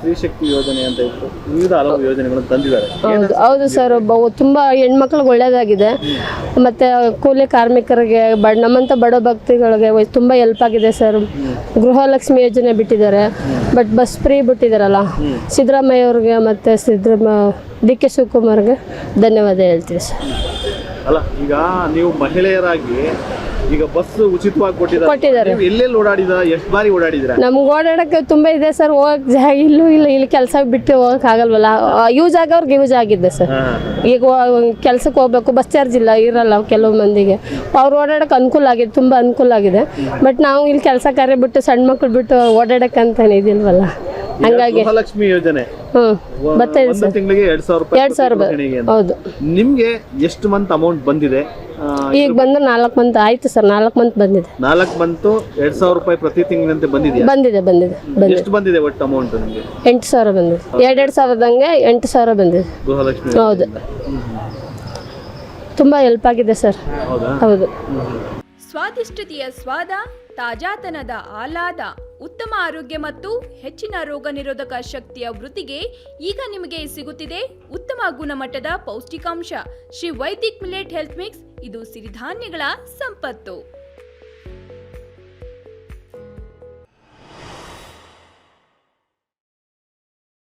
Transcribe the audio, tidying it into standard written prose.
ಸ್ತ್ರೀ ಶಕ್ತಿ ಯೋಜನೆ ಅಂತ ಇತ್ತು, ವಿವಿಧ ಹಲವು ಯೋಜನೆಗಳನ್ನು ತಂದಿದ್ದಾರೆ. ಹೌದು ಸರ್, ತುಂಬ ಹೆಣ್ಮಕ್ಳಿಗೆ ಒಳ್ಳೆಯದಾಗಿದೆ. ಮತ್ತು ಕೂಲಿ ಕಾರ್ಮಿಕರಿಗೆ ನಮ್ಮಂಥ ಬಡ ಭಕ್ತಿಗಳಿಗೆ ತುಂಬ ಹೆಲ್ಪ್ ಆಗಿದೆ ಸರ್. ಗೃಹಲಕ್ಷ್ಮಿ ಯೋಜನೆ ಬಿಟ್ಟಿದ್ದಾರೆ, ಬಟ್ ಬಸ್ ಫ್ರೀ ಬಿಟ್ಟಿದ್ದಾರಲ್ಲ, ಸಿದ್ದರಾಮಯ್ಯ ಅವ್ರಿಗೆ ಮತ್ತು ಡಿ.ಕೆ. ಶಿವಕುಮಾರ್ಗೆ ಧನ್ಯವಾದ ಹೇಳ್ತೀವಿ ಸರ್. ಅಲ್ಲ, ಈಗ ನೀವು ಮಹಿಳೆಯರಾಗಿ ಈಗ ಬಸ್ ಉಚಿತವಾಗಿ ಕೊಟ್ಟಿದ್ದಾರೆ. ಎಲ್ಲೆಲ್ಲಿ ಓಡಾಡಿದ, ಎಷ್ಟು ಬಾರಿ ಓಡಾಡಿದ್ರ? ನಮ್ಗೆ ಓಡಾಡಕ್ಕೆ ತುಂಬ ಇದೆ ಸರ್, ಹೋಗಕ್ಕೆ ಜಾಗ ಇಲ್ಲಿ ಕೆಲಸ ಬಿಟ್ಟು ಹೋಗಕ್ಕೆ ಆಗಲ್ವಲ್ಲ. ಯೂಸ್ ಆಗೋರ್ಗೆ ಯೂಸ್ ಆಗಿದೆ ಸರ್. ಈಗ ಕೆಲ್ಸಕ್ಕೆ ಹೋಗ್ಬೇಕು, ಬಸ್ ಚಾರ್ಜ್ ಇರಲ್ಲ ಕೆಲವು ಮಂದಿಗೆ, ಅವ್ರು ಓಡಾಡಕ್ಕೆ ಅನುಕೂಲ ಆಗಿದೆ, ತುಂಬ ಅನುಕೂಲ ಆಗಿದೆ. ಬಟ್ ನಾವು ಇಲ್ಲಿ ಕೆಲಸ ಕಾರ್ಯ ಬಿಟ್ಟು ಸಣ್ಣ ಮಕ್ಳು ಬಿಟ್ಟು ಓಡಾಡಕ್ಕೆ ಇದಿಲ್ವಲ್ಲ, ಹಂಗಾಗಿ ಗೃಹಲಕ್ಷ್ಮಿ ಯೋಜನೆ ಬರ್ತಾಯಿದೆ ಸರ್. ತಿಂಗಳಿಗೆ 2,000 ರೂಪಾಯಿ. ಹೌದು. ನಿಮ್ಗೆ ಎಷ್ಟು ಮಂತ್ ಅಮೌಂಟ್ ಬಂದಿದೆ? ಈಗ ಬಂದು 4 ಮಂತ್ ಆಯ್ತು ಸರ್. 4 ಮಂತ್ ಬಂದಿದೆ. 4 ಮಂತ್ 2,000 ರೂಪಾಯಿ ಪ್ರತಿ ತಿಂಗಳಿನಂತೆ ಬಂದಿದೆ. ಬಂದಿದೆ. ಎಷ್ಟು ಬಂದಿದೆ ಒಟ್ಟು ಅಮೌಂಟ್ ನಿಮಗೆ? 8,000 ಬಂದಿದೆ. 2,000 8,000 ಬಂದಿದೆ. ಗೃಹಲಕ್ಷ್ಮಿ. ಹೌದು, ತುಂಬ ಹೆಲ್ಪ್ ಆಗಿದೆ ಸರ್. ಹೌದು. ಸ್ವಾದಿಷ್ಟತೆಯ ಸ್ವಾದ, ತಾಜಾತನದ ಆಹ್ಲಾದ, ಉತ್ತಮ ಆರೋಗ್ಯ ಮತ್ತು ಹೆಚ್ಚಿನ ರೋಗ ನಿರೋಧಕ ಶಕ್ತಿಯ ವೃದ್ಧಿಗೆ ಈಗ ನಿಮಗೆ ಸಿಗುತ್ತಿದೆ ಉತ್ತಮ ಗುಣಮಟ್ಟದ ಪೌಷ್ಟಿಕಾಂಶ. Shri Vaidik millet health mix, ಇದು ಸಿರಿಧಾನ್ಯಗಳ ಸಂಪತ್ತು.